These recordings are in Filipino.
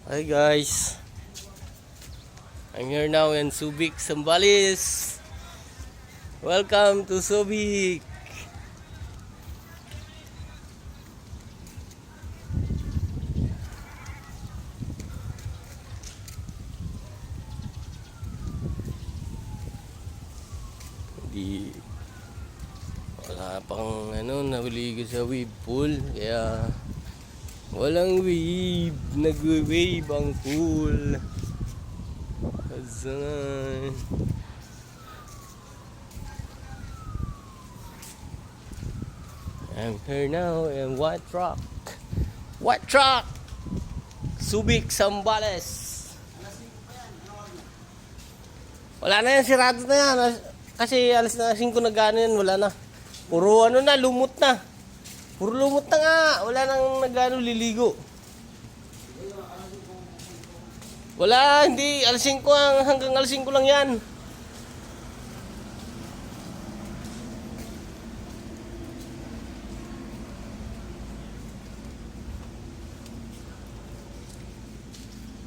Hi guys, I'm here now in Subic, Zambales. Welcome to Subic. Di wala pang nahuli sa wave pool, kaya walang wave, nag-wave ang pool. Azan. I'm here now in White Rock. White Rock! Subic, Zambales. Wala na yan, sirado na yan. Kasi alas na 5 na gano'n, wala na. Puro lumot na. Puro lumot na nga. Wala nang nagano liligo. Wala, hindi. Alas 5 hanggang alas 5 lang yan.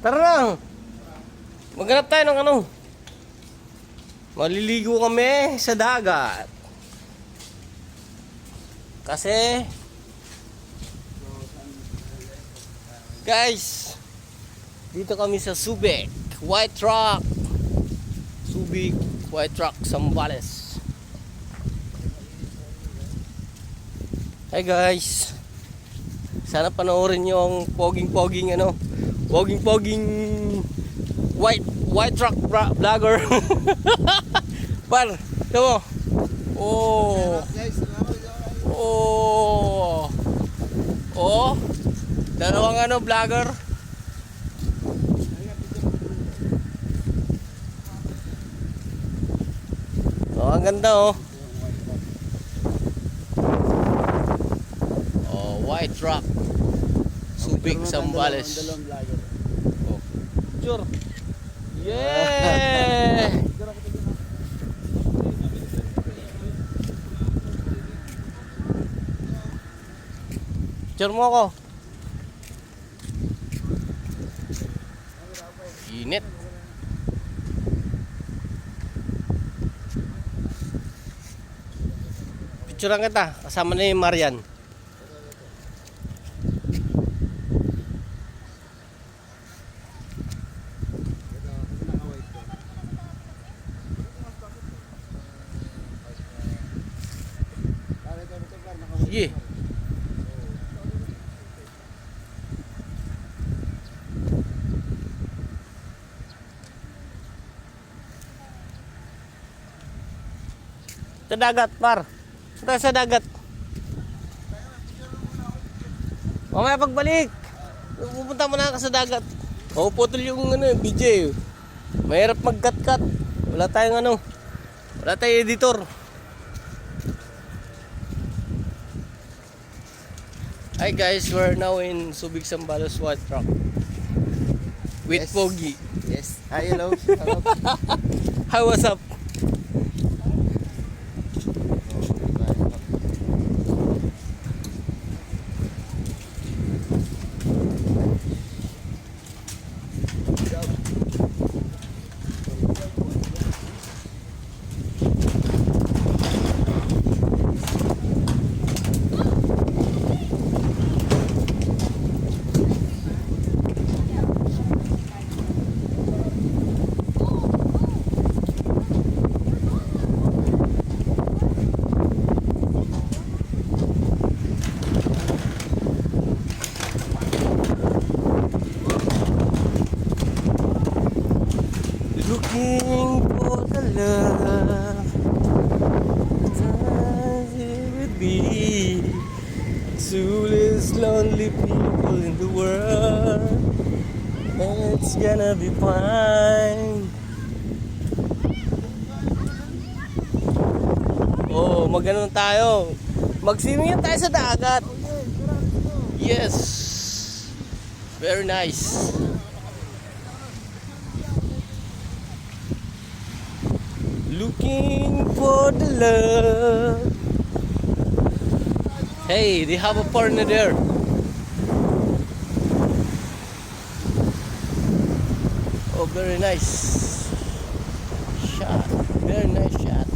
Tara lang. Maghanap tayo ng maliligo kami sa dagat. Kasi guys, dito kami sa Subic, White Rock. Subic, White Rock, Zambales. Hey guys, sana panoorin nyo ang poging-poging White Rock vlogger. Par, ito mo. Dalawang vlogger. Ang ganda White Rock, Subic, Zambales. Sure. Yeah! Picture mo ako. Init. Picturean kita. Kasama na yung Marian. Sige. Sa dagat, par. Punta sa dagat. Mamaya pagbalik. Pupunta mo na ka sa dagat. Putol yung BJ. Mahirap mag-cut-cut. Wala tayong wala tayong editor. Hi guys, we're now in Subic, Zambales, White Rock with Yes. Pogi. Yes. Hi, hello. Hello. Hi, what's up? Looking for the love that it would be. Soulless, lonely people in the world. It's gonna be fine. Magano tayo. Mag-swimming tayo sa dagat. Yes. Very nice. Looking for the love. Hey, they have a partner there. very nice shot. Very nice shot.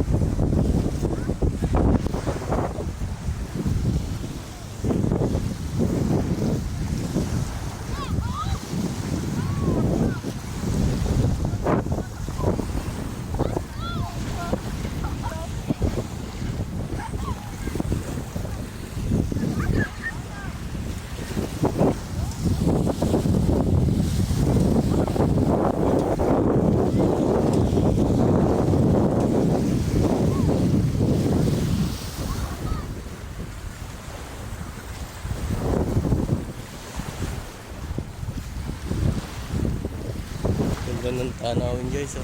Ganda ng tanawin guys.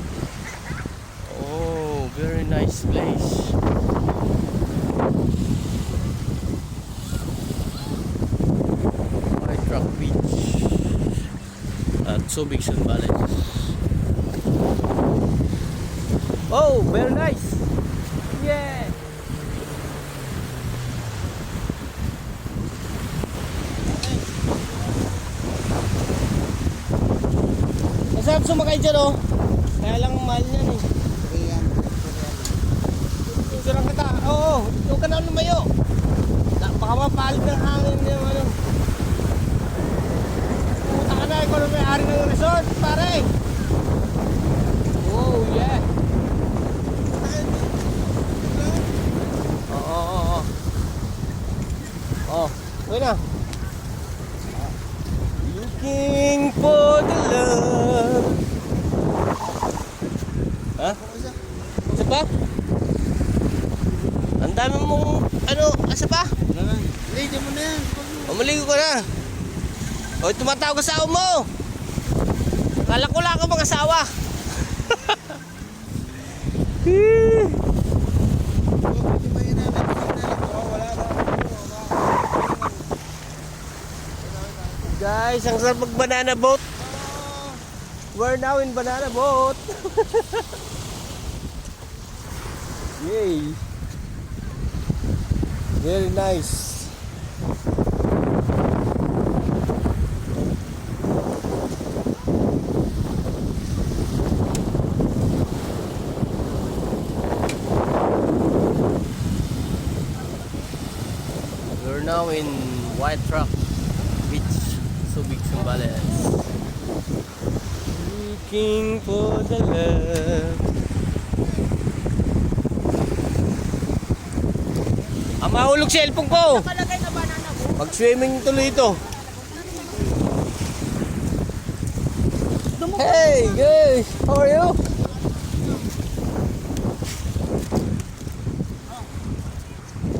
Oh, very nice place. White Rock Beach at Subic Valley. Oh, very nice. Yeah. Masarap sumakay dyan oh. Kaya lang mahal niyan eh. Picturean kita. Oo, huwag ka na lumayo. Baka mapalit ng hangin yung ano. Puta ka na, ikaw na may-ari ng resort, pare. Oh, yeah. Oo. Oh, okay na. Looking for the love. Ha? Isa pa? Ang dami mong ano, asa pa? Lady mo na yan. Maligo ka na. O, tumatawag ka sa asawa mo. Kala ko lang ako mag-asawa. Guys, ang sarap mag-banana boat. We're now in banana boat. Yay. Very nice. We're now in White Rock Beach, Subic, Zambales. Looking for the love. Ang mahulog sa cellphone ko. Nakalagay na banana boat. Mag-swimming tuloy ito. Hey guys, how are you?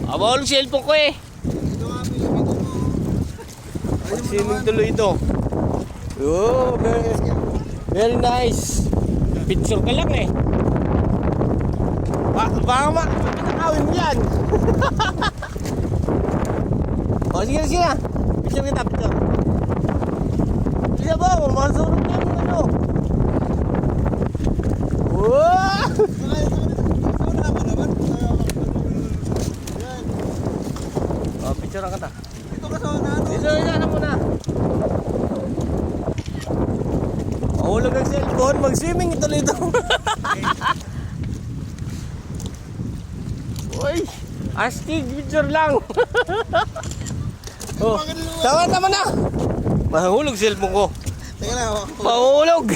Ang mahulog sa cellphone ko eh. Mag-swimming tuloy ito. Oh, very nice. Picture ka lang eh. Baka matakawin mo yan. O sige na. Picture kita, picture. Sige ba, masunog na yung ano. Wow! O, picture ka ta. Dito na muna. Mahulog ang cellphone, mag-swimming ito nito. Uy, astig, picture lang. Oh, tama na. Mahulog cellphone ko. Teka lang ako. Mahulog.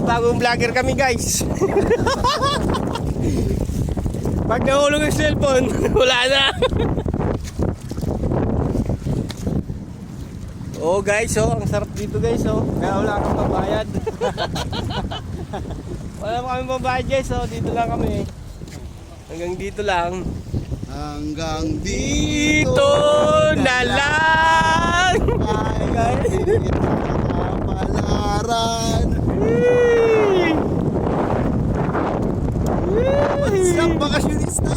Bagong vlogger kami guys. Pag nahulog ang cellphone, wala na. Oh guys, oh, ang sarap dito guys, oh. Kaya wala kang mabayad. Wala pa kami mabayad guys, oh. Dito lang kami. Hanggang dito lang. Hanggang Dito na lang. Guys, palaran. What's up, bakasyonista?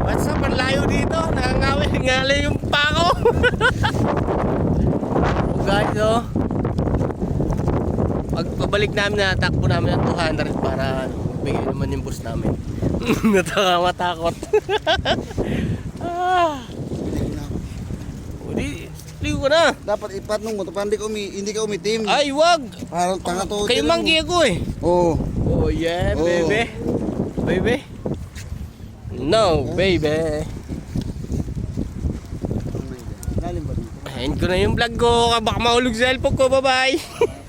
What's up, ang layo dito. Nangangawi yung pako. Oh guys, oh. Pagpabalik namin na takbo namin ng 200 para bigay naman yung bus namin. Matakot. Ah. Hindi ko na Ligo ka na. Dapat ipatnong mo, para hindi ka umitim. Ay, wag. Parang tanga to. Kayo manggi ako eh. Oo. Oh yeah, Oh. baby. Baby. No, baby. Lalim ba dito? Ayan ko na yung vlog ko. Baka mahulog sa cellphone ko. Bye-bye.